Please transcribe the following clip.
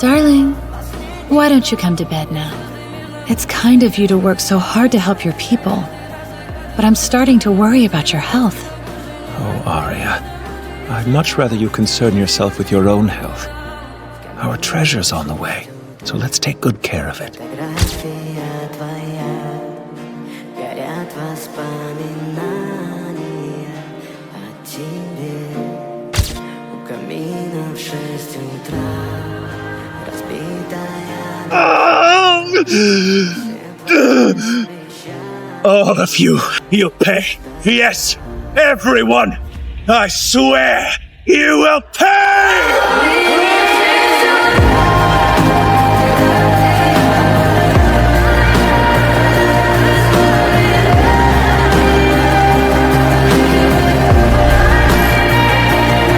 Darling, why don't you come to bed now? It's kind of you to work so hard to help your people, but I'm starting to worry about your health. Oh, Arya, I'd much rather you concern yourself with your own health. Our treasure's on the way, so let's take good care of it. All of you, you'll pay. Yes, everyone. I swear, you will pay!